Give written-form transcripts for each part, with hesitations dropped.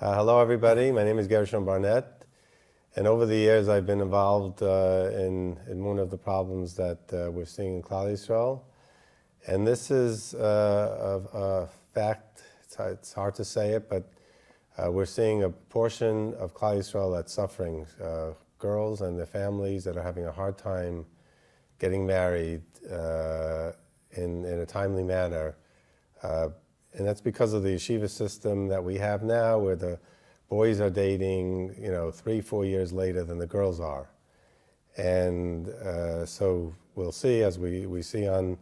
Hello, everybody. My name is Gershon Barnett, and over the years, I've been involved in one of the problems that we're seeing in Klal Yisrael, and this is a fact. It's hard to say it, but we're seeing a portion of Klal Yisrael that's suffering. Girls and their families that are having a hard time getting married in a timely manner. And that's because of the yeshiva system that we have now, where the boys are dating, 3-4 years later than the girls are. And so we'll see as we see on,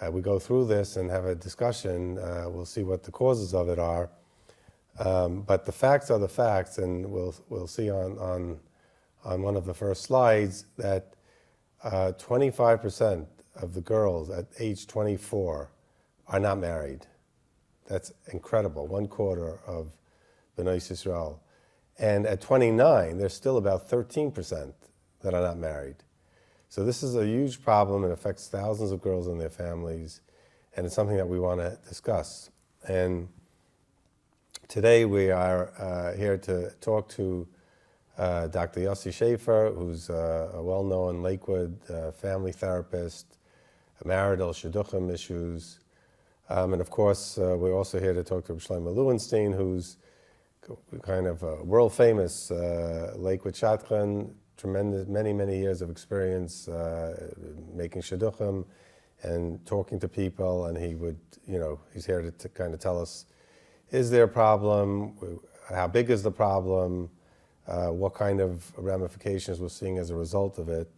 we go through this and have a discussion, we'll see what the causes of it are. But the facts are the facts, and we'll see on one of the first slides that 25% of the girls at age 24 are not married. That's incredible, 1/4 of Bnei Yisrael. And at 29, there's still about 13% that are not married. So this is a huge problem. It affects thousands of girls and their families, and it's something that we want to discuss. And today we are here to talk to Dr. Yossi Schaefer, who's a well-known Lakewood family therapist, marital Shidduchim issues. And of course, we're also here to talk to Shlomo Lewinstein, who's kind of a world-famous Lakewood Shadchan, tremendous, many years of experience making Shidduchim and talking to people. And he would, he's here to kind of tell us, is there a problem? How big is the problem? What kind of ramifications we're seeing as a result of it?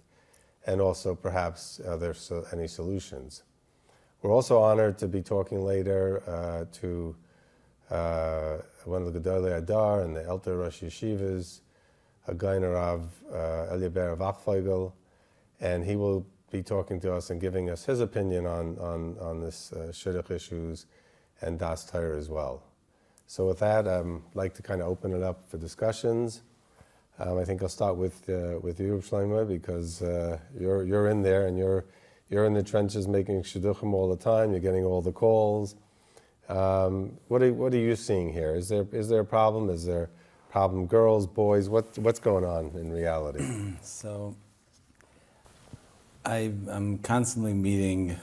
And also perhaps are there any solutions? We're also honored to be talking later to one of the Gedolei Adar and the Elder Rosh Yeshivas, a Gainer of Elya Ber Wachtfogels, and he will be talking to us and giving us his opinion on this Shidduch issues and Das Torah as well. So with that, I'd like to kind of open it up for discussions. I think I'll start with you, Shlomo, because you're in there and you're in the trenches making Shidduchim all the time. You're getting all the calls. What are you seeing here? Is there a problem? Is there a problem? Girls, boys? What's going on in reality? So I'm constantly meeting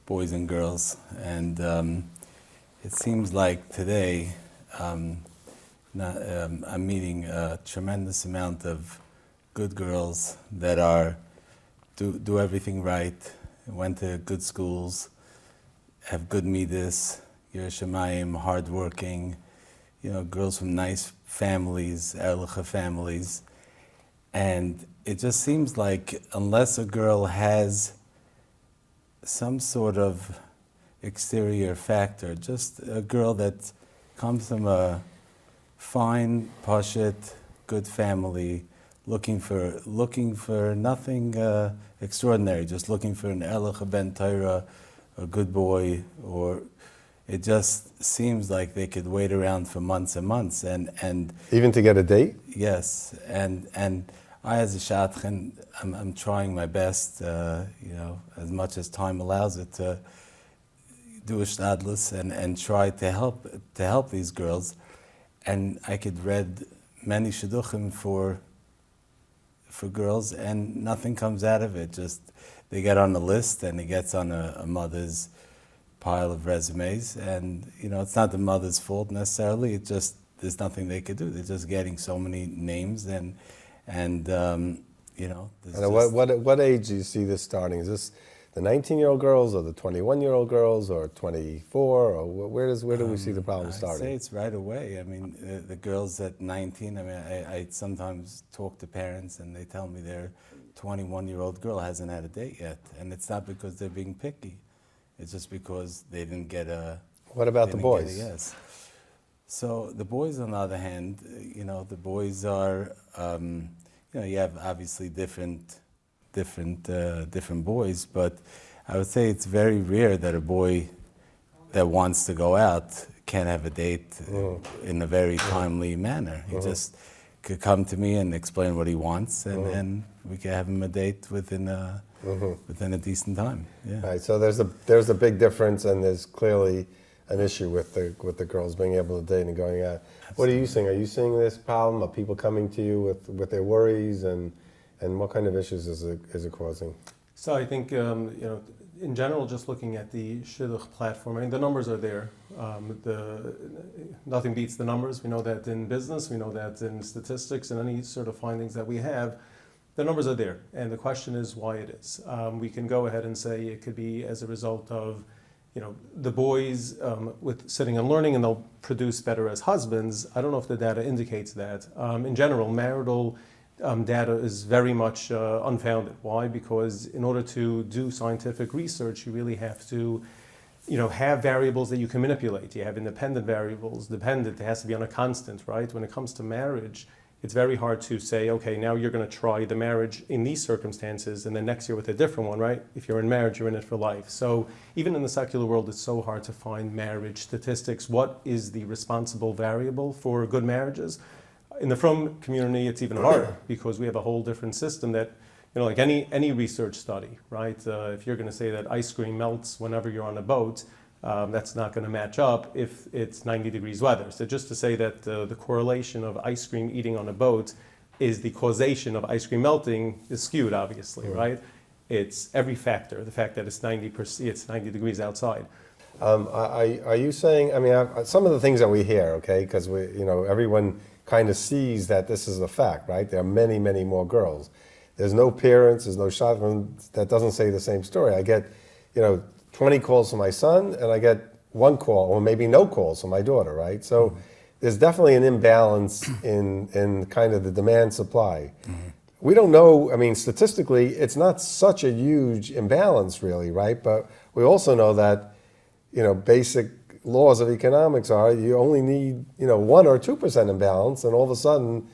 boys and girls, and it seems like today I'm meeting a tremendous amount of good girls that do everything right, went to good schools, have good midas, Yirei Shamayim, hardworking, girls from nice families, Erlicha families. And it just seems like unless a girl has some sort of exterior factor, just a girl that comes from a fine, pashut, good family, looking for nothing extraordinary, just looking for an Erlicha ben Torah, a good boy, or it just seems like they could wait around for months and months, and Even to get a date? Yes, and I as a shadchan, I'm trying my best, as much as time allows it, to do a shtadlus and try to help these girls. And I could read many shidduchim for girls, and nothing comes out of it. Just they get on a list, and it gets on a mother's pile of resumes, and it's not the mother's fault necessarily. It just there's nothing they could do. They're just getting so many names, and what age do you see this starting? Is this the 19-year-old girls, or the 21-year-old girls, or 24, or where do we see the problem starting? I'd say it's right away. I mean, the girls at 19. I mean, I sometimes talk to parents, and they tell me their 21-year-old girl hasn't had a date yet, and it's not because they're being picky. It's just because they didn't get a. What about the boys? Yes. So the boys, on the other hand, the boys are, you have obviously different boys, but I would say it's very rare that a boy that wants to go out can have a date in a very timely manner. He just could come to me and explain what he wants, and then we could have him a date within a decent time. Yeah. Right. So there's a big difference, and there's clearly an issue with the girls being able to date and going out. What are you seeing? Are you seeing this problem? Are people coming to you with their worries, and what kind of issues is it causing? So I think in general, just looking at the Shidduch platform, I mean, the numbers are there. Nothing beats the numbers. We know that in business, we know that in statistics, and any sort of findings that we have, the numbers are there. And the question is why it is. We can go ahead and say it could be as a result of, the boys with sitting and learning, and they'll produce better as husbands. I don't know if the data indicates that. In general, marital data is very much unfounded. Why? Because in order to do scientific research, you really have to, have variables that you can manipulate. You have independent variables, dependent. It has to be on a constant, right? When it comes to marriage, it's very hard to say, okay, now you're going to try the marriage in these circumstances, and then next year with a different one, right? If you're in marriage, you're in it for life. So even in the secular world, it's so hard to find marriage statistics. What is the responsible variable for good marriages? In the Frum community, it's even harder because we have a whole different system that, like any research study, right? If you're going to say that ice cream melts whenever you're on a boat, that's not going to match up if it's 90 degrees weather. So just to say that the correlation of ice cream eating on a boat is the causation of ice cream melting is skewed, obviously, right? It's every factor. The fact that it's 90 degrees outside. Are you saying? I mean, some of the things that we hear, okay, because everyone kind of sees that this is a fact, right? There are many, many more girls. There's no parents, there's no shotgun. That doesn't say the same story. I get, 20 calls from my son, and I get one call, or maybe no calls from my daughter, right? So there's definitely an imbalance in kind of the demand supply. We don't know, I mean, statistically, it's not such a huge imbalance really, right? But we also know that, basic laws of economics are you only need, 1 or 2% imbalance, and all of a sudden,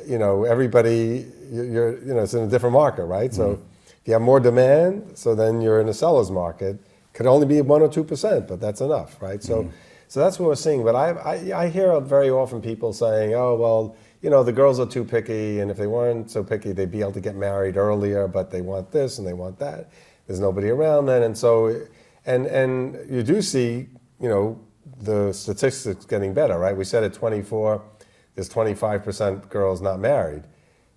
everybody, it's in a different market, right? So if you have more demand, so then you're in a seller's market. Could only be 1 or 2%, but that's enough, right? So that's what we're seeing. But I hear very often people saying, oh, well, the girls are too picky, and if they weren't so picky, they'd be able to get married earlier, but they want this and they want that. There's nobody around then. And so, and you do see, the statistics getting better, right? We said at 24, there's 25% girls not married.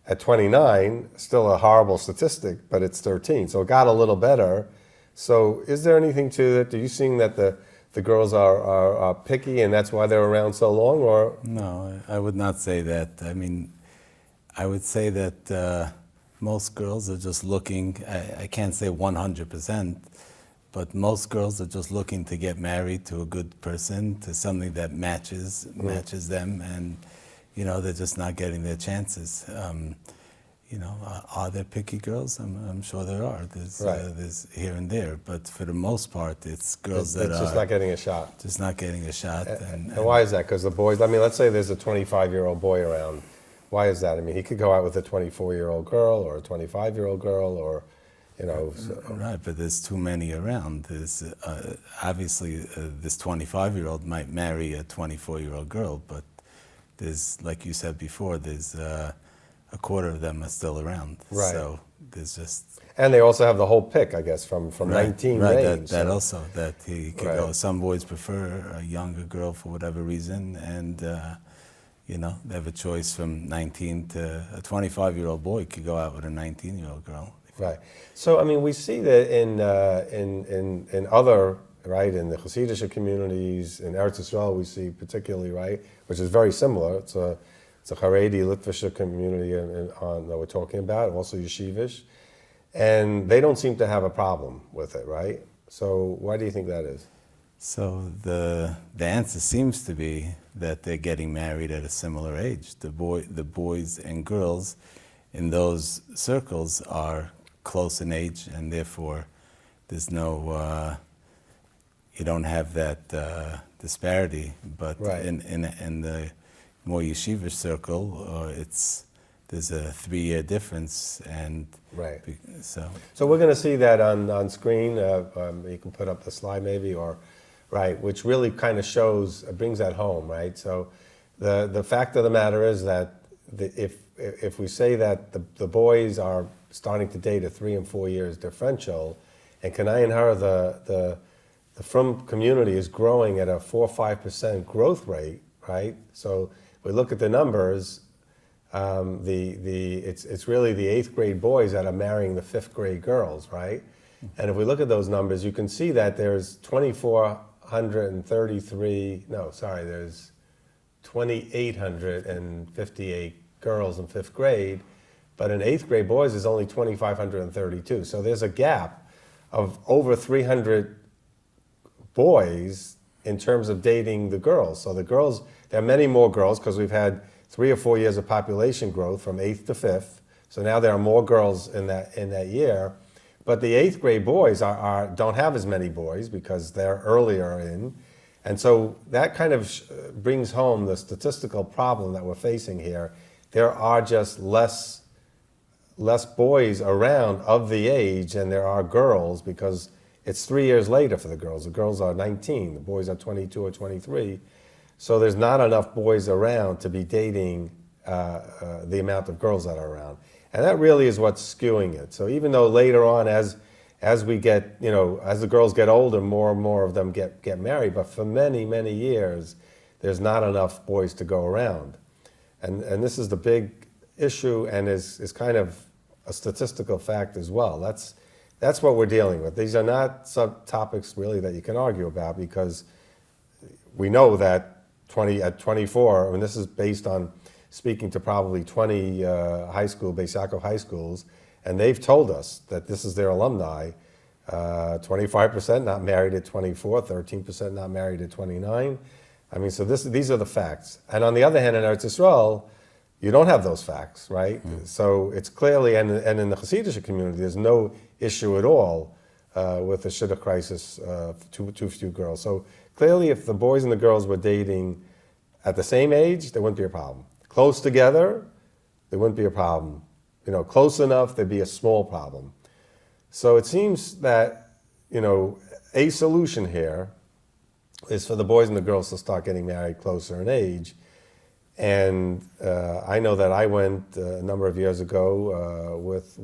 At 29, still a horrible statistic, but it's 13. So it got a little better. So is there anything to it? Are you seeing that the girls are picky and that's why they're around so long? Or No, I would not say that. I mean, I would say that most girls are just looking, I can't say 100%, but most girls are just looking to get married to a good person, to something that matches them, and they're just not getting their chances. Are there picky girls? I'm sure there are. There's here and there, but for the most part, it's girls that are just not getting a shot. Just not getting a shot. And why is that? Because the boys, I mean, let's say there's a 25-year-old boy around. Why is that? I mean, he could go out with a 24-year-old girl or a 25-year-old girl, or Right, but there's too many around. There's obviously this 25-year-old might marry a 24-year-old girl, but there's, like you said before, there's a quarter of them are still around. Right. So there's just... And they also have the whole pick, I guess, from right, 19 right, range. that also, that he could Right. go. Some boys prefer a younger girl for whatever reason, and they have a choice from 19 to a 25-year-old boy could go out with a 19-year-old girl. Right. So, I mean, we see that in other, right, in the Hasidic communities, in Eretz Yisrael, we see particularly, right, which is very similar. It's a Haredi Litvish community that we're talking about, also Yeshivish, and they don't seem to have a problem with it, right? So why do you think that is? So the answer seems to be that they're getting married at a similar age. The boys and girls in those circles are close in age, and therefore there's no you don't have that disparity. But right. in the more yeshivish circle, there's a 3-year difference, and right. So we're going to see that on screen. You can put up the slide maybe, or right, which really kind of brings that home, right? So the fact of the matter is that if we say that the boys are starting to date at 3 and 4 years differential, and can I and her the frum community is growing at a 4 or 5% growth rate, right? So we look at the numbers. It's really the 8th grade boys that are marrying the 5th grade girls, right? And if we look at those numbers, you can see that there's 2,858 girls in 5th grade, but in 8th grade boys, there's only 2,532. So there's a gap of over 300 boys in terms of dating the girls. So the girls, there are many more girls because we've had 3 or 4 years of population growth from 8th to 5th. So now there are more girls in that year. But the 8th grade boys don't have as many boys because they're earlier in. And so that kind of brings home the statistical problem that we're facing here. There are just less boys around of the age than there are girls because it's 3 years later for the girls. The girls are 19, the boys are 22 or 23. So there's not enough boys around to be dating the amount of girls that are around. And that really is what's skewing it. So even though later on, as we get, as the girls get older, more and more of them get married, but for many, many years, there's not enough boys to go around. And this is the big issue and is kind of a statistical fact as well. That's what we're dealing with. These are not subtopics really that you can argue about because we know that at 24, and this is based on speaking to probably 20 Beis Yaakov high schools, and they've told us that this is their alumni. 25% not married at 24, 13% not married at 29. I mean, so these are the facts. And on the other hand, in Eretz Yisrael, you don't have those facts, right? So it's clearly, and in the Hasidic community, there's no issue at all with the Shidduch crisis, too few girls. So clearly, if the boys and the girls were dating at the same age, there wouldn't be a problem. Close together, there wouldn't be a problem. Close enough, there'd be a small problem. So it seems that, a solution here is for the boys and the girls to start getting married closer in age. And I know that I went a number of years ago with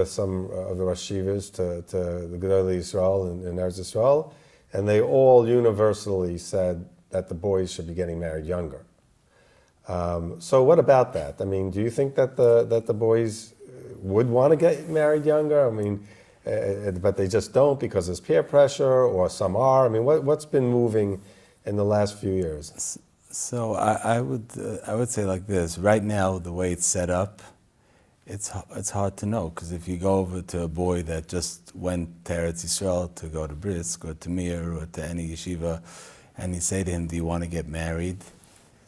some of the Rosh Yeshivas to the Gedolei Yisrael in Eretz Yisrael, and they all universally said that the boys should be getting married younger. So what about that? I mean, do you think that the boys would want to get married younger? I mean, but they just don't because there's peer pressure, or some are. I mean, what's been moving in the last few years? So I would say like this. Right now, the way it's set up, it's hard to know, because if you go over to a boy that just went to Eretz Yisrael to go to Brisk or to Mir or to any yeshiva, and you say to him, "Do you want to get married?"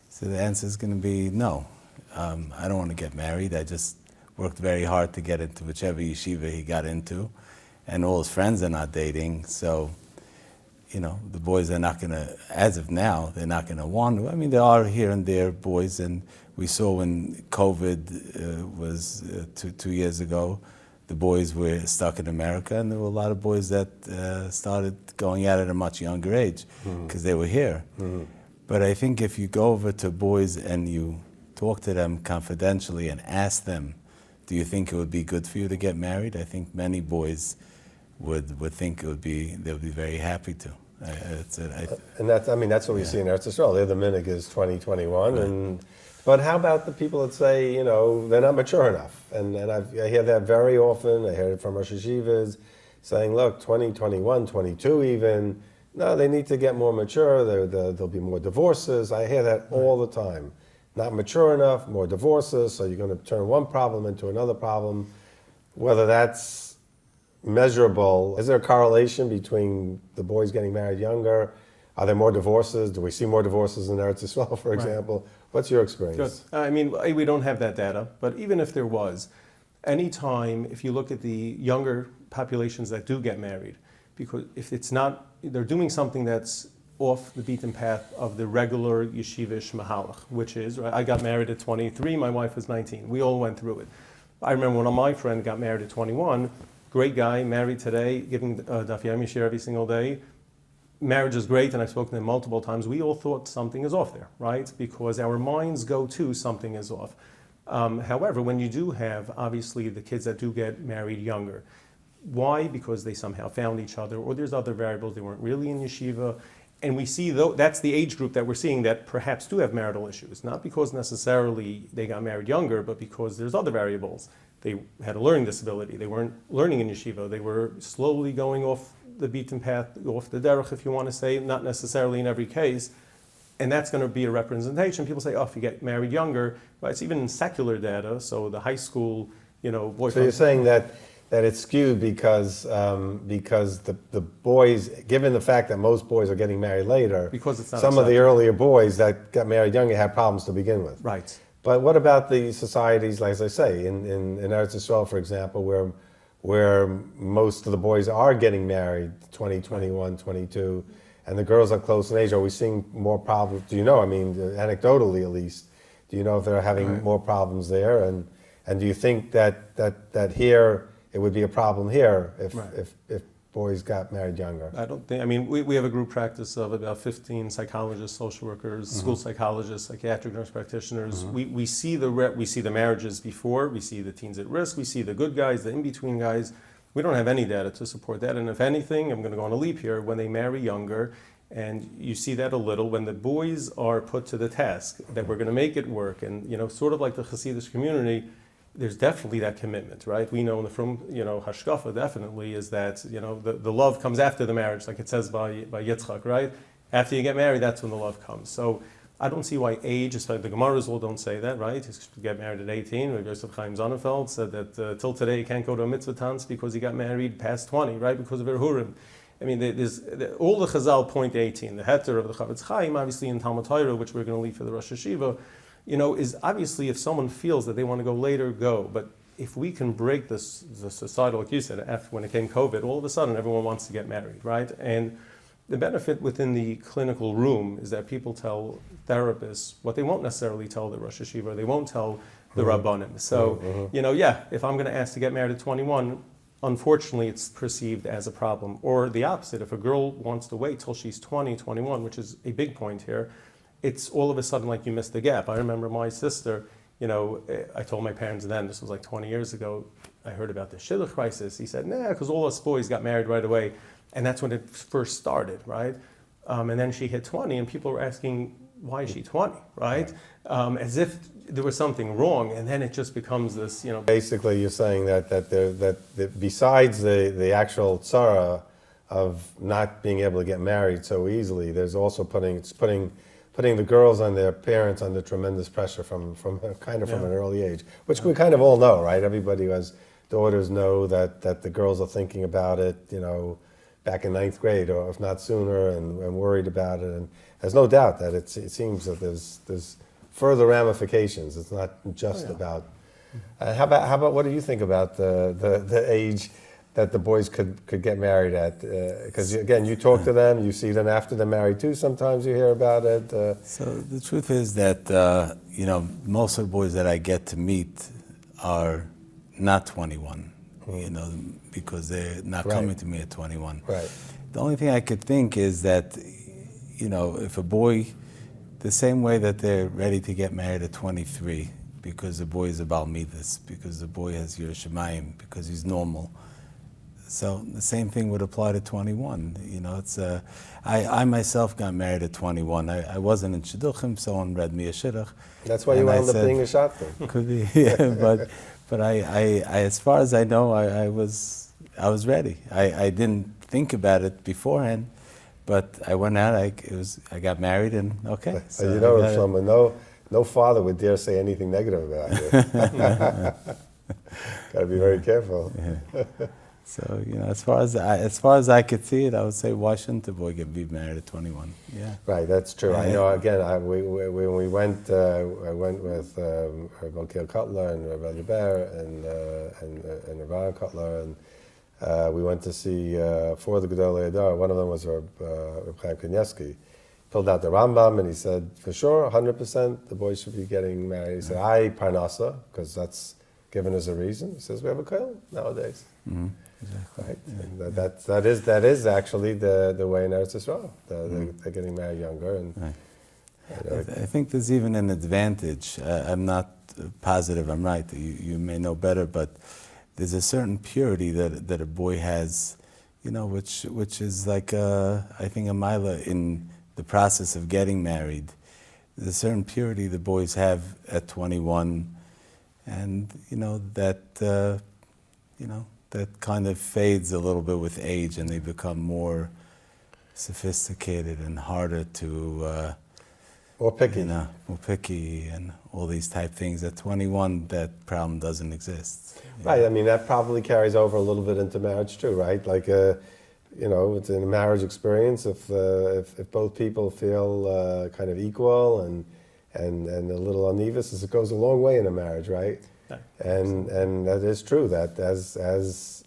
So the answer is going to be no. I don't want to get married. I just worked very hard to get into whichever yeshiva he got into, and all his friends are not dating. So, the boys are not going to, as of now, they're not going to want to. I mean, there are here and there boys, and we saw when COVID was 2 years ago, the boys were stuck in America, and there were a lot of boys that started going at it at a much younger age because they were here. Mm-hmm. But I think if you go over to boys and you talk to them confidentially and ask them, do you think it would be good for you to get married? I think many boys would think they would be very happy to. And that's what we see in Eretz Yisrael. They're the minig is 2021, right. But how about the people that say, they're not mature enough? And I hear that very often. I hear it from Rosh Yeshivas saying, look, 20, 21, 22 even, no, they need to get more mature. There'll be more divorces. I hear that all the time. Not mature enough, more divorces, so you're going to turn one problem into another problem. Whether that's measurable, is there a correlation between the boys getting married younger? Are there more divorces? Do we see more divorces in Eretz Yisrael, for example? Right. What's your experience? Good. I mean, we don't have that data, but even if there was, anytime, if you look at the younger populations that do get married, because if it's not, they're doing something that's off the beaten path of the regular yeshivish mahalach, which is, right, I got married at 23, my wife was 19. We all went through it. I remember one of my friends got married at 21, great guy, married today, giving daf yomi shir every single day. Marriage is great, and I've spoken to him multiple times. We all thought something is off there, right? Because our minds go to something is off. However, when you do have, obviously, the kids that do get married younger, Why? Because they somehow found each other, or there's other variables. They weren't really in yeshiva. And we see, though, that's the age group that we're seeing that perhaps do have marital issues. Not because necessarily they got married younger, but because there's other variables. They had a learning disability. They weren't learning in yeshiva. They were slowly going off the beaten path, off the derech, if you want to say, not necessarily in every case. And that's going to be a representation. People say, oh, if you get married younger, well, it's even in secular data. So the high school, boyfriend. So you're saying that it's skewed because the boys, given the fact that most boys are getting married later, because it's not some of the accepted. earlier boys that got married younger had problems to begin with. Right. But what about the societies, like as I say, in Eretz Yisrael, for example, where most of the boys are getting married, 20, 21, 22, and the girls are close in age? Are we seeing more problems? Do you know? I mean, anecdotally at least, do you know if they're having more problems there? And do you think that here it would be a problem here if boys got married younger? I don't think, I mean, we have a group practice of about 15 psychologists, social workers, school psychologists, psychiatric nurse practitioners. We see the marriages before, we see the teens at risk, we see the good guys, the in-between guys. We don't have any data to support that. And if anything, I'm going to go on a leap here, when they marry younger, and you see that a little, when the boys are put to the task that we're going to make it work, and sort of like the Hasidic community, there's definitely that commitment, right? We know from Hashkafa definitely is that the love comes after the marriage, like it says by Yitzchak, right? After you get married, that's when the love comes. So I don't see why age, especially the Gemaras all don't say that, right? You should get married at 18. Rabbi Yosef Chaim Sonnenfeld said that till today you can't go to a mitzvah tans because he got married past 20, right? Because of Erhurim. I mean, all the Chazal point 18. The heter of the Chavetz Chaim, obviously in Talmud Torah, which we're going to leave for the Rosh Hashiva, is obviously if someone feels that they want to go later, go. But if we can break the societal, like you said, after when it came COVID, all of a sudden everyone wants to get married, right? And the benefit within the clinical room is that people tell therapists what they won't necessarily tell the Rosh Hashiva, they won't tell the Rabbanim. So, if I'm going to ask to get married at 21, unfortunately it's perceived as a problem. Or the opposite, if a girl wants to wait till she's 20, 21, which is a big point here, it's all of a sudden like you missed the gap. I remember my sister, I told my parents then, this was like 20 years ago, I heard about the Shidduch crisis. He said, nah, because all us boys got married right away. And that's when it first started, right? And then she hit 20 and people were asking, why is she 20, right? As if there was something wrong. And then it just becomes this, Basically, you're saying that besides the actual tzara of not being able to get married so easily, there's also putting the girls and their parents under tremendous pressure from an early age, which we kind of all know, right? Everybody who has daughters know that the girls are thinking about it, back in 9th grade, or if not sooner, and worried about it. And there's no doubt that it seems that there's further ramifications. It's not just about. How about what do you think about the age that the boys could get married at? Because again, you talk to them, you see them after they're married too. Sometimes you hear about it. So the truth is that most of the boys that I get to meet are not 21. Because they're not coming to me at 21. Right. The only thing I could think is that, if a boy, the same way that they're ready to get married at 23, because the boy is a Baal Midas, because the boy has Yiras Shamayim, because he's normal. So the same thing would apply to 21. I myself got married at 21. I wasn't in Shidduchim, someone read me a Shidduch. That's why you wound up being a shotgun. Could be, yeah, but I, as far as I know, I was ready. I didn't think about it beforehand, but I went out. I got married, and okay. So Shlomo, no father would dare say anything negative about you. Got to be very careful. Yeah. So as far as I could see it, I would say, why shouldn't a boy be married at 21? Yeah. Right, that's true. I know. Again, when we went, I went with Rabbi Cutler and Rabbi Elya Ber and Rabbi Cutler, and we went to see four of the Gedolei Hadar. One of them was Reb Chaim Kanievsky. Pulled out the Rambam, and he said, for sure, 100%, the boys should be getting married. He said, Parnasa, because that's given as a reason. He says, we have a koil nowadays. Mm-hmm. Exactly. Right. Yeah. And that is actually the way in Eretz Yisrael. They're getting married younger. And, right. I think there's even an advantage. I'm not positive I'm right. You may know better, but there's a certain purity that a boy has, which is like I think a mila in the process of getting married. There's a certain purity the boys have at 21, and that kind of fades a little bit with age, and they become more sophisticated and harder to More picky. more picky and all these type things. At 21, that problem doesn't exist. Right. I mean, that probably carries over a little bit into marriage too, right? Like, it's in a marriage experience. If both people feel kind of equal and a little uneven, it goes a long way in a marriage, right? Yeah. And that is true. That as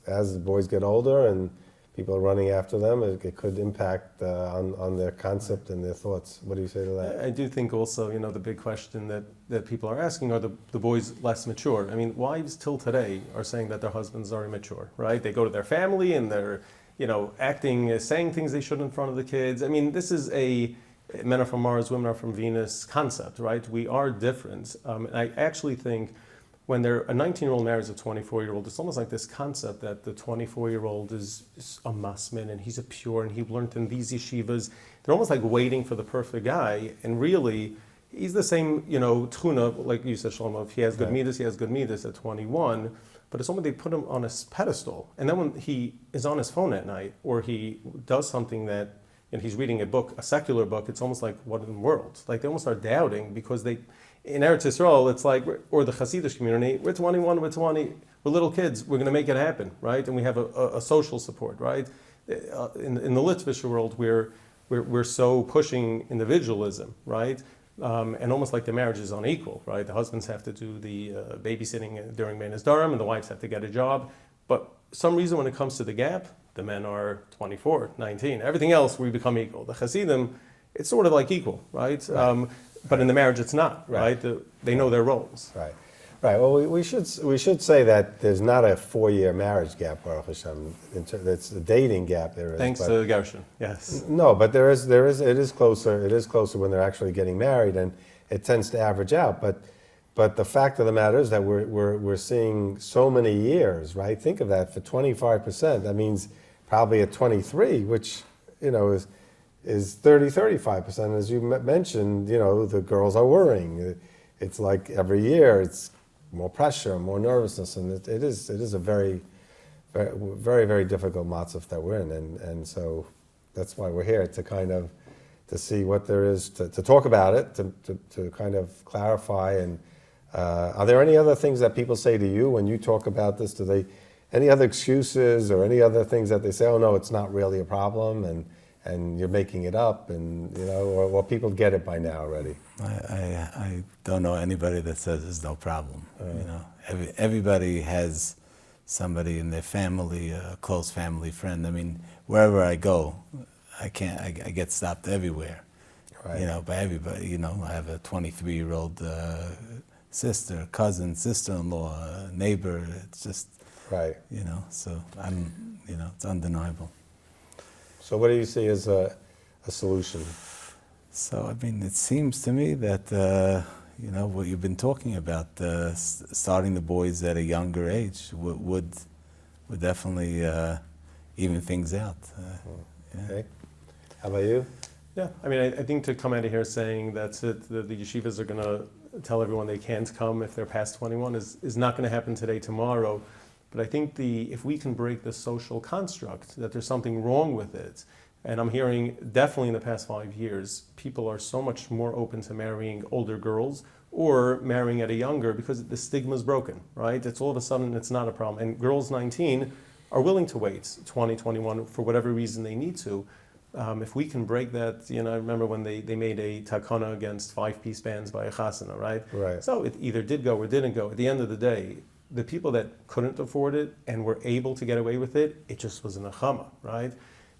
the boys get older and people are running after them, it could impact on their concept and their thoughts. What do you say to that? I do think also, the big question that people are asking, are the boys less mature? I mean, wives till today are saying that their husbands are immature, right? They go to their family and they're, acting, saying things they shouldn't in front of the kids. I mean, this is a men are from Mars, women are from Venus concept, right? We are different. And I actually think when a 19-year-old marries a 24-year-old, it's almost like this concept that the 24-year-old is a masmin and he's a pure and he learned in these yeshivas. They're almost like waiting for the perfect guy, and really, he's the same, tchuna, like you said, Shlomo. If he has good midas, he has good midas at 21. But it's almost they put him on a pedestal, and then when he is on his phone at night or he does something that, and he's reading a book, a secular book, it's almost like, what in the world? Like they almost are doubting because in Eretz Yisrael, it's like, or the Hasidic community, we're 21, we're 20, we're little kids, we're going to make it happen, right? And we have a social support, right? In the Litvish world, we're so pushing individualism, right? And almost like the marriage is unequal, right? The husbands have to do the babysitting during Menas Darim, and the wives have to get a job. But some reason when it comes to the gap, the men are 24, 19. Everything else, we become equal. The Hasidim, it's sort of like equal, right? But in the marriage, it's not, right? They know their roles. Right. Right. Well, we should say that there's not a 4-year marriage gap, Baruch Hashem. It's a dating gap there is. Thanks to Gershon, yes. No, but it is closer. It is closer when they're actually getting married, and it tends to average out. But the fact of the matter is that we're seeing so many years, right? Think of that. For 25%, that means probably at 23, which is 30-35%. As you mentioned, the girls are worrying. It's like every year it's more pressure, more nervousness, and it is a very, very, very difficult matzah that we're in, and so that's why we're here to see what there is to talk about it, to kind of clarify. And are there any other things that people say to you when you talk about this? Any other excuses or any other things that they say? Oh no, it's not really a problem, and you're making it up, and or people get it by now already. I don't know anybody that says there's no problem. Everybody has somebody in their family, a close family friend. I mean, wherever I go, I get stopped everywhere. Right. By everybody. I have a 23-year-old sister, cousin, sister-in-law, neighbor. It's just right. So it's undeniable. So what do you see as a solution? So, it seems to me that, what you've been talking about, starting the boys at a younger age would definitely even things out. Okay. How about you? Yeah, I think to come out of here saying that's it, the yeshivas are going to tell everyone they can't come if they're past 21 is not going to happen today, tomorrow. But I think if we can break the social construct, that there's something wrong with it, and I'm hearing definitely in the past 5 years, people are so much more open to marrying older girls or marrying at a younger because the stigma is broken, right? It's all of a sudden, it's not a problem. And girls 19 are willing to wait 20, 21 for whatever reason they need to. If we can break that, I remember when they made a takana against 5-piece bands by a chasana, right? Right. So it either did go or didn't go. At the end of the day, the people that couldn't afford it and were able to get away with it, it just was an achama, right?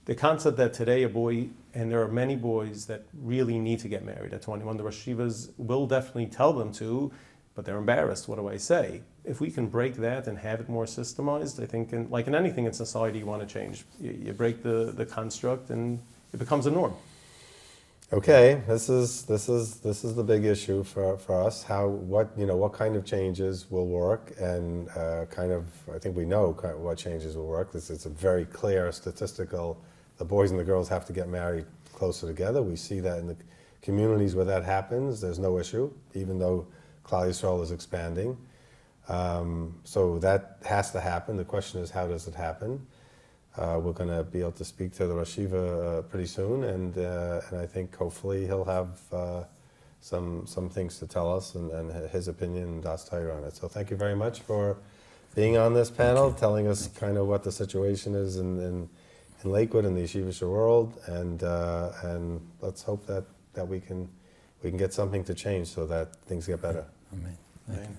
The concept that today a boy, and there are many boys that really need to get married at 21, the Rosh Yeshivas will definitely tell them to, but they're embarrassed. What do I say? If we can break that and have it more systemized, I think, like in anything in society you want to change. You break the construct and it becomes a norm. Okay, this is the big issue for us. What kind of changes will work, and I think we know what changes will work. It's a very clear statistical. The boys and the girls have to get married closer together. We see that in the communities where that happens. There's no issue, even though Klal Yisrael is expanding. So that has to happen. The question is, how does it happen? We're going to be able to speak to the Rosh Yeshiva pretty soon, and I think hopefully he'll have some things to tell us and his opinion and Das Torah on it. So thank you very much for being on this panel, telling us kind of what the situation is in Lakewood and the yeshivish world, and let's hope that we can get something to change so that things get better. Amen.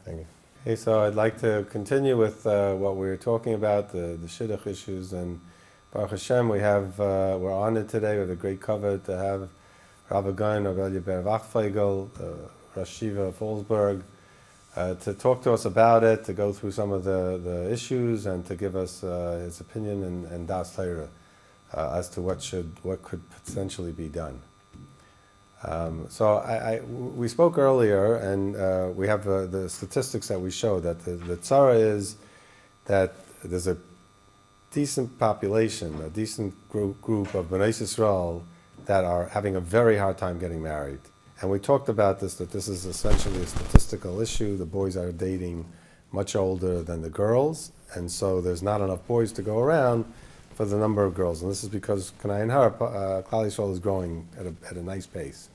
Thank you. Okay, so I'd like to continue with what we were talking about, the Shidduch issues, and Baruch Hashem, we're honored today with a great cover to have Rav Gaon of Elya Ber Wachtfogels, Rosh Yeshiva of Fallsburg, to talk to us about it, to go through some of the issues, and to give us his opinion and Das Torah as to what could potentially be done. So we spoke earlier, and we have the statistics that we show that the tzara is that there's a decent population, a decent group of Bnei Yisrael that are having a very hard time getting married. And we talked about this, that this is essentially a statistical issue. The boys are dating much older than the girls, and so there's not enough boys to go around for the number of girls. And this is because Kanai and Klal Yisrael is growing at a nice pace.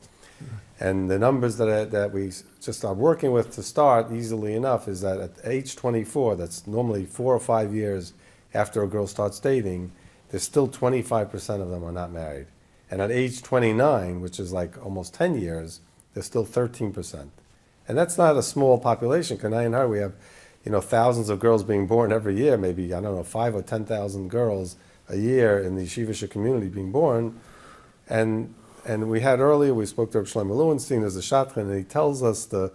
And the numbers that we just are working with to start easily enough is that at age 24, that's normally 4 or 5 years after a girl starts dating, there's still 25% of them are not married. And at age 29, which is like almost 10 years, there's still 13%. And that's not a small population. Kanai and her, we have thousands of girls being born every year, maybe, 5,000 or 10,000 girls a year in the yeshivish community being born. And we had earlier, we spoke to Reb Shlomo Lewenstein as a shadchan, and he tells us the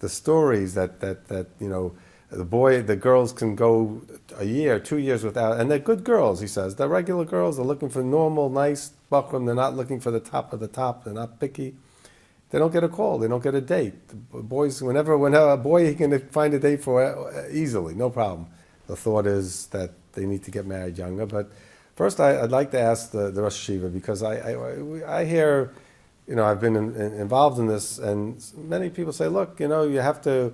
stories that the girls can go a year, 2 years without, and they're good girls, he says. They're regular girls, they're looking for normal, nice bachrim, they're not looking for the top of the top, they're not picky. They don't get a call, they don't get a date. The boys, whenever a boy, he can find a date for easily, no problem. The thought is that they need to get married younger, but first, I'd like to ask the Rosh Yeshiva, because I hear, I've been involved in this, and many people say, look, you have to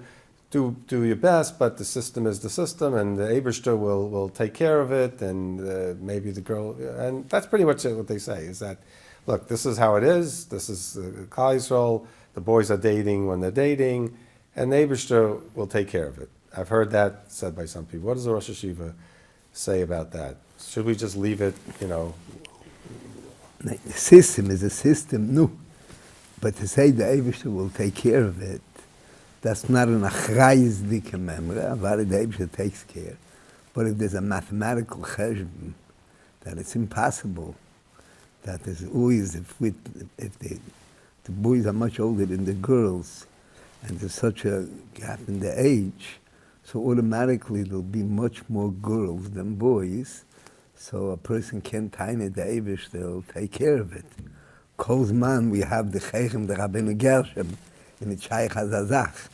do your best, but the system is the system, and the Eibishter will take care of it, and maybe the girl, and that's pretty much what they say, is that, look, this is how it is, this is Klal Yisrael, the boys are dating when they're dating, and the Eibishter will take care of it. I've heard that said by some people. What does the Rosh Yeshiva say about that? Should we just leave it, The system is a system, no. But to say the Eibishter will take care of it, that's not an achrayis dike memra, but the Eibishter takes care. But if there's a mathematical cheshbon, that it's impossible, that there's always, if the boys are much older than the girls, and there's such a gap in the age, so automatically there'll be much more girls than boys. So a person can't tiny the Eivish, they'll take care of it. Kolzman, we have the Cheichem, the Rabbeinu Gershom, in the Shaykh HaZazach.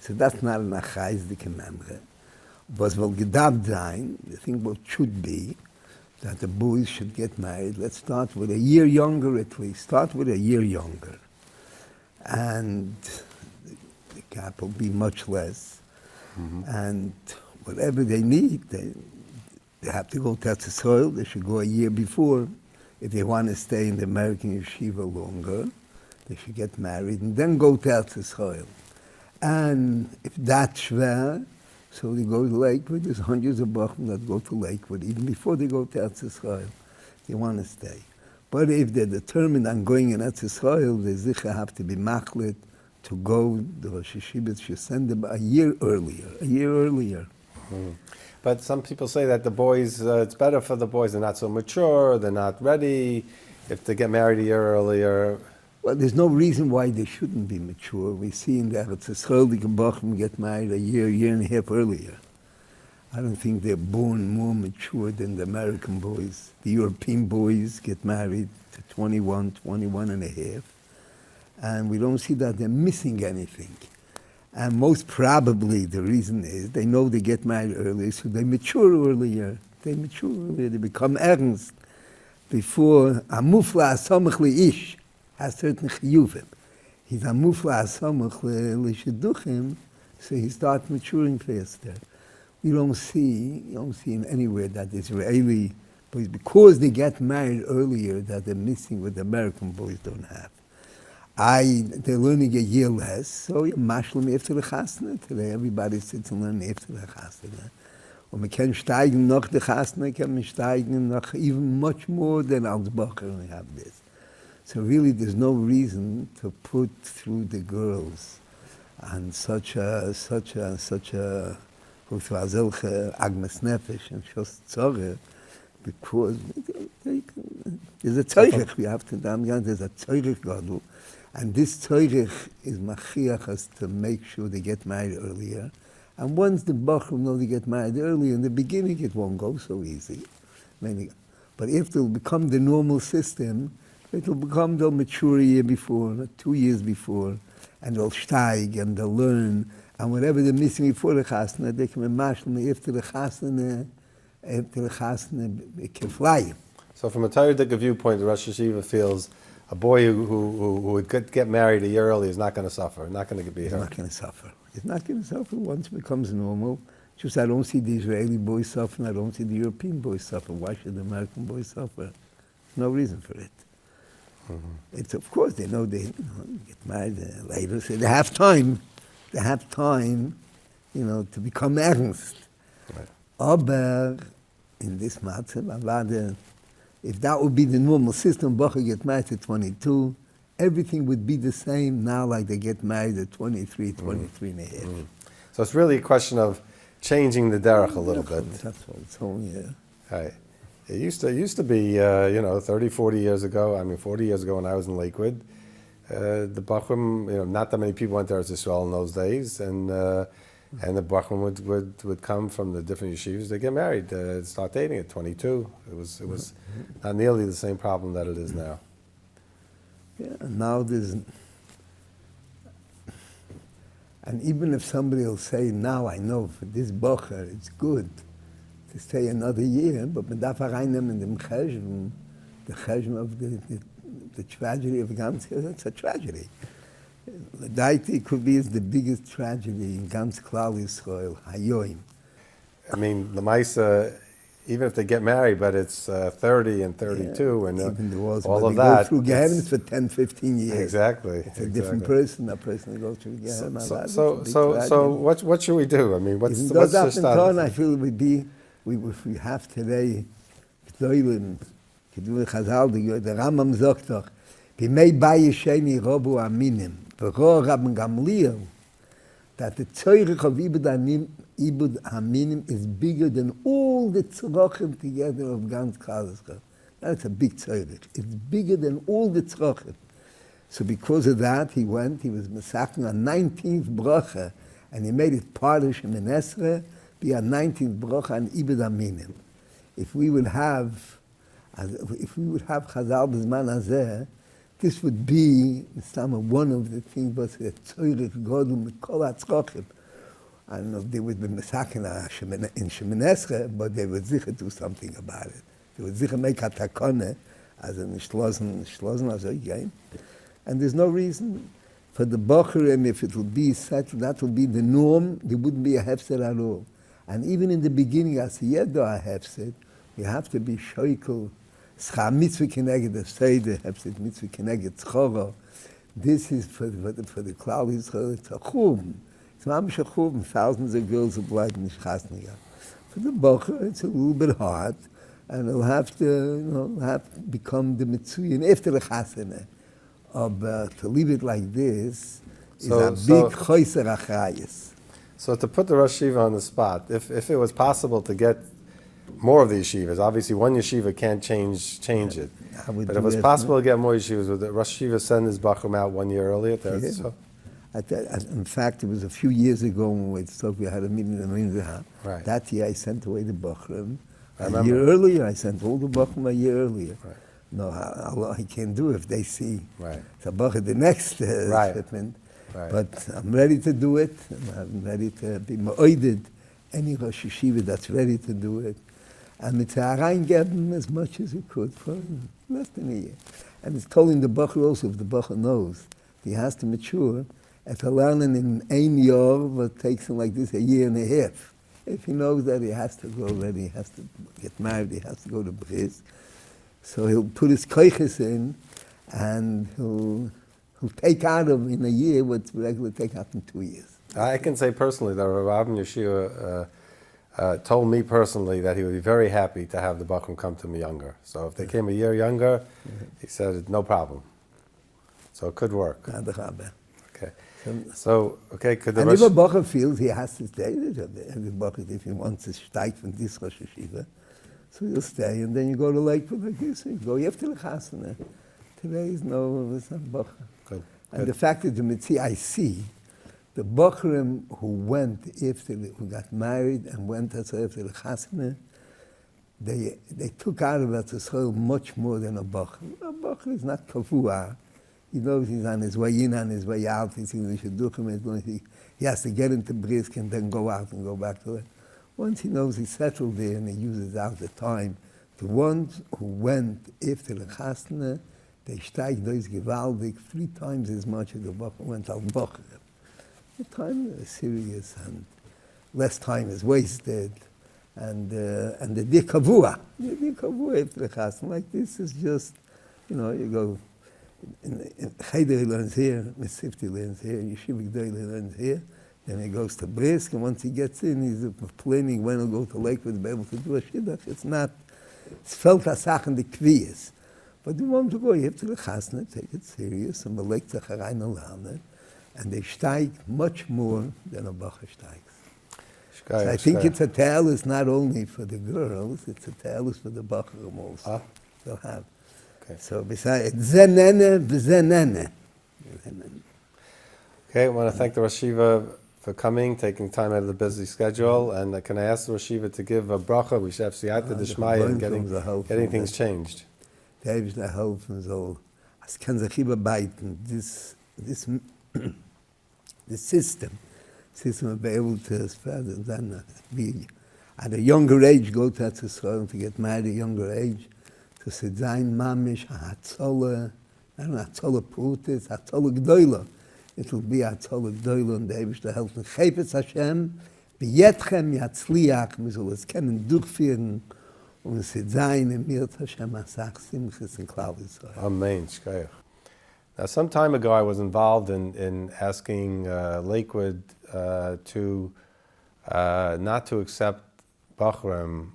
So that's not an Achais dike memre. Was will gedacht sein, the thing what should be, that the boys should get married. Let's start with a year younger at least. Start with a year younger. And the gap will be much less. Mm-hmm. And whatever they need, they have to go to the soil. They should go a year before. If they want to stay in the American yeshiva longer, they should get married and then go to the soil. And if that's schwer, so they go to Lakewood. There's hundreds of Bachman that go to Lakewood even before they go to Eretz Yisrael. They want to stay. But if they're determined on going in Eretz Yisrael, they sicher have to be machlit to go. The Rosh Yeshiva should send them a year earlier. Mm. But some people say that the boys, it's better for the boys. They're not so mature. They're not ready. If they get married a year earlier. Well, there's no reason why they shouldn't be mature. We see in the Eretz Yisrael, the Bachman get married a year and a half earlier. I don't think they're born more mature than the American boys. The European boys get married to 21 and a half. and we don't see that they're missing anything. And most probably the reason is they know they get married early, so they mature earlier. They become ernst before a mufla asamach li'ish has certain chiyuvim. He's a mufla asamach li'shidduchim, so he starts maturing faster. You don't see in anywhere that Israeli boys, because they get married earlier, that they're missing what the American boys don't have. They're learning a year less, so you're mashlim after the chasna. Today everybody sits and learns after the chasna. Und man kann steigen nach der chasna, kann man steigen nach even much more than als Bacher, and we have this. So really there's no reason to put through the girls and such a agmas nefesh and shos tzorah, because there's a tzorich, we have to there's a tzorich gadol. And this tzorich is machiach us to make sure they get married earlier. And once the Bachrim know they get married earlier, in the beginning it won't go so easy. But if it'll become the normal system, they'll mature a year before, 2 years before, and they'll steig and they'll learn. And whatever they're missing before the chasna, they can be mashlim after the chasna, it can fly. So from a Talmudic viewpoint, the Rosh Hashiva feels a boy who would get married a year early is not going to suffer, not going to be hurt. He's not going to suffer. He's not going to suffer once it becomes normal. Just I don't see the Israeli boys suffering, I don't see the European boys suffer. Why should the American boys suffer? No reason for it. Mm-hmm. It's, of course, they know they get married later, so they have time. They have time, to become ernst. Right. Aber in this matter, if that would be the normal system, Bacher get married at 22, everything would be the same now like they get married at 23, 23 and a half. Mm. So it's really a question of changing the derech a little bit. That's what it's all, yeah. Right. It used to be, 30, 40 years ago, 40 years ago when I was in Lakewood, the Bachrim, not that many people went to Eretz Yisrael in those days, and the Bachrim would come from the different yeshivas, they get married, start dating at 22. It was not nearly the same problem that it is now. Yeah, and now and even if somebody will say, now I know for this Bacher it's good to stay another year, but man darf reinnehmen in the cheshm of the tragedy of ganz, it's a tragedy. It could be the biggest tragedy in ganz Klal Yisrael, hayoim. The Maisa, even if they get married, but it's 30 and 32 and all of that. Go through Gehenna for 10, 15 years. Exactly. It's a different person, that person that goes through Gehenna. So what should we do? What's the status? I feel it would be, if we have today, Gdoilim, Chazal, the Rambam sagt doch, Bimei Baye Sheni Robu Aminim, V'ro Rabban Gamliel, that the tzorich of Ibud Aminim is bigger than all the tzrochim together of ganz Klal Yisrael. That's a big tzorich. It's bigger than all the tzrochim. So because of that, he was masaking a 19th bracha, and he made it part of Shemin Esrei, be a 19th bracha on Ibud Aminim. If we would have Chazal B'zman Hazeh, this would be one of the things, but the tzorich godul mikol hatzrochim. I don't know if they would be masakin in Shemin Esrei, but they would sicher do something about it. They would sicher make a takone as in Shlosen as a game. And there's no reason for the Bocherim, if it would be such, that would be the norm, there wouldn't be a hefset at all. And even in the beginning, as yedo a hefset, you have to be shoikel, schar mitzvah keneged the seide, hefset mitzvah keneged tzchoro. This is for the Klal Yisrael, it's a chum. It's mamish a chum, thousands of girls of blood in Shchasniya. For the Bocher, it's a little bit hard, and it'll have to, become the Mitzuyin after the Chasana. But to leave it like this is a big choiser achrayis. So to put the Rosh Yeshiva on the spot, if it was possible to get more of the yeshivas, obviously one yeshiva can't change it. But if it was possible to get more yeshivas, would the Rosh Yeshiva send his Bachram out 1 year earlier? So? In fact, it was a few years ago when we had a meeting in the Minzah. Right. That year I sent away the Bachram. A year earlier, I sent all the Bachram a year earlier. Right. No, I can't do it if they see Right. Sabach the next Right. shipment. Right. But I'm ready to do it. And I'm ready to be ma'oided any Rosh Yeshiva that's ready to do it. And it's reingeben as much as you could for less than a year. And it's telling the Bacher also, if the Bacher knows, he has to mature, at a learning in ein year, what takes him like this a year and a half. If he knows that he has to go already, he has to get married, he has to go to Bris. So he'll put his koiches in, and he'll take out of in a year what regularly take out in 2 years. I can say personally that Rav Yeshua told me personally that he would be very happy to have the Bachram come to me younger. So if they came a year younger, he said, no problem. So it could work. Okay. So, okay, could the And if Rosh... a Bacher feels he has to stay, every Bacher, if he wants to steig from this Rosh Yeshiva, so you'll stay, and then you go to Lakewood like this, and you go, you have to Chasana. Today is no, it's not Bacher. Good. And the fact that the Mitzi, I see, the Bachrim who went after, who got married and went after the Chasana, they took out of that soil much more than a Bacher. A Bacher is not kavua. He knows he's on his way in, on his way out. He's in the Shidduchim. He has to get into Brisk and then go out and go back to it. Once he knows he's settled there and he uses out the time, the ones who went after the Chasna, they steig those gewaldig 3 times as much as the Bacher went al Bacher. The time is serious and less time is wasted. And the dikavua after the Chasna, like this is just, you go, in Cheder he learns here, Mesifti learns here, Yeshiva G'day learns here, then he goes to Brisk, and once he gets in, he's planning when he'll go to Lakewood to be able to do a Shidduch. It's felt a Sachen the Kviyas. But you want to go, you have to the Chasna, take it serious, and belegt sich herein and lernen, and they steig much more than a Bacher steigs. So I think it's a tale, it's not only for the girls, it's a tale for the Bacherim also. They'll have. Okay. So besides, zenene v'zenene. Okay, I want to thank the Rosh Yeshiva for coming, taking time out of the busy schedule, and can I ask the Rosh Yeshiva to give a bracha? We should have siyata d'shmaya and getting things changed. Der ist der helfen soll. Es kann sich überbeiten. This system will be able to spread and then be at a younger age go to Israel to get married at a younger age. To sit sein mamish hatzola, not a hatzola putis, hatzola gdoila. It will be hatzola gdoila and the Eibush to help. Chaypetz Hashem, b'yetchem yatzliach, we soll es kennen durchführen und sit sein in mir Hashem asach simchis in Klal Yisrael. Amen. Shkayach. Now, some time ago, I was involved in asking Lakewood to not to accept Bachrim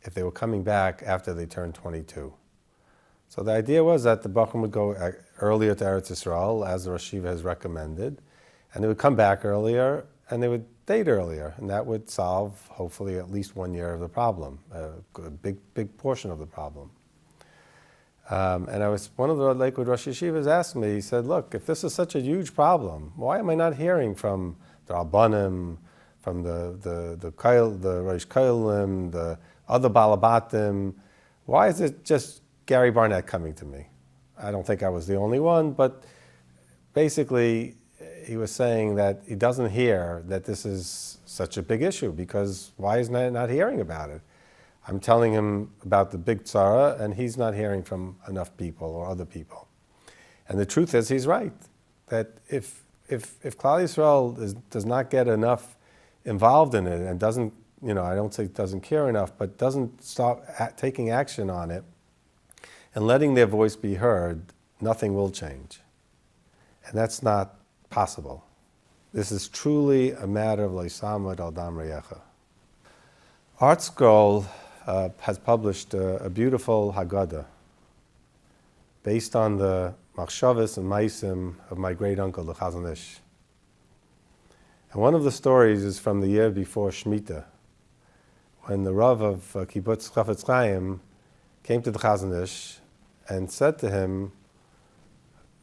if they were coming back after they turned 22. So the idea was that the Bachrim would go earlier to Eretz Yisrael, as the Rosh Yeshiva has recommended, and they would come back earlier, and they would date earlier, and that would solve, hopefully, at least 1 year of the problem, a big portion of the problem. And one of the Lakewood Rosh Yeshivas asked me, he said, look, if this is such a huge problem, why am I not hearing from the Rabbanim, from the Rosh Kohelim, the other Balabatim? Why is it just Gary Barnett coming to me? I don't think I was the only one, but basically he was saying that he doesn't hear that this is such a big issue, because why is he not hearing about it? I'm telling him about the big tzara, and he's not hearing from enough people or other people. And the truth is, he's right, that if Klal Yisrael does not get enough involved in it and doesn't, I don't say doesn't care enough, but doesn't stop taking action on it and letting their voice be heard, nothing will change. And that's not possible. This is truly a matter of Leisamad al Dam Reyecha. Art Scroll has published a beautiful Haggadah based on the Machshavos and Maisim of my great uncle, the Chazon Ish. And one of the stories is from the year before Shemitah, when the Rav of Kibbutz Chafetz Chaim came to the Chazon Ish and said to him,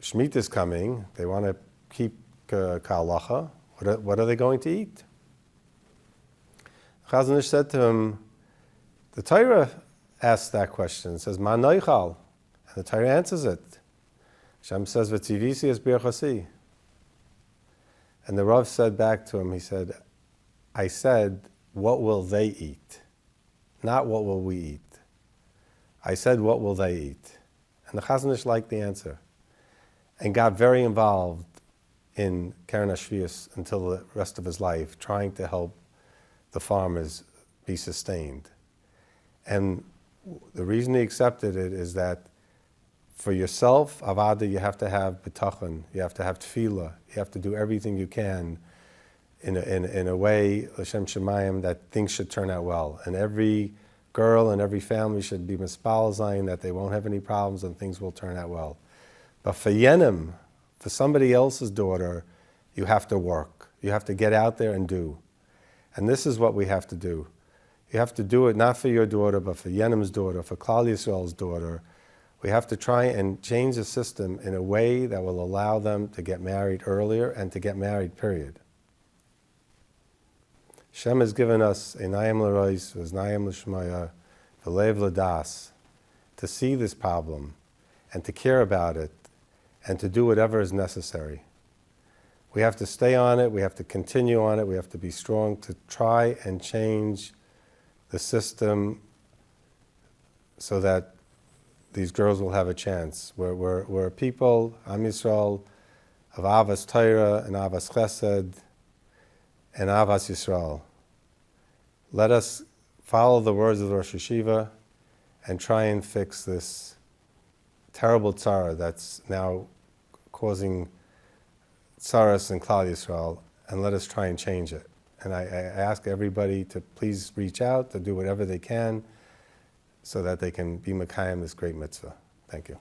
Shemitah is coming, they want to keep Ka'alacha, what are they going to eat? Chazon Ish said to him, the Torah asks that question, it says, Ma noichal? And the Torah answers it. Hashem says, "V'tzivisi es birchasi." And the Rav said back to him, he said, I said, what will they eat? Not what will we eat. I said, what will they eat? And the Chazon Ish liked the answer and got very involved in Keren HaShvius until the rest of his life, trying to help the farmers be sustained. And the reason he accepted it is that for yourself, Avada, you have to have bitachon, you have to have tefillah, you have to do everything you can in a way, L'Shem Shemayim, that things should turn out well. And every girl and every family should be mispal zayin, that they won't have any problems and things will turn out well. But for Yenim, for somebody else's daughter, you have to work. You have to get out there and do. And this is what we have to do. You have to do it not for your daughter, but for Yenim's daughter, for Klal Yisrael's daughter. We have to try and change the system in a way that will allow them to get married earlier and to get married, period. Hashem has given us a Nayim L'Rois, V'Nayim L'Shmaya, V'Lev L'Das, to see this problem and to care about it and to do whatever is necessary. We have to stay on it, we have to continue on it, we have to be strong to try and change the system so that these girls will have a chance. We're a people, Am Yisrael, of Avas Torah and Avas Chesed and Avas Yisrael. Let us follow the words of the Rosh Yeshiva and try and fix this terrible tzara that's now causing tzaras in Klal Yisrael, and let us try and change it. And I ask everybody to please reach out, to do whatever they can so that they can be Mekayim this great mitzvah. Thank you.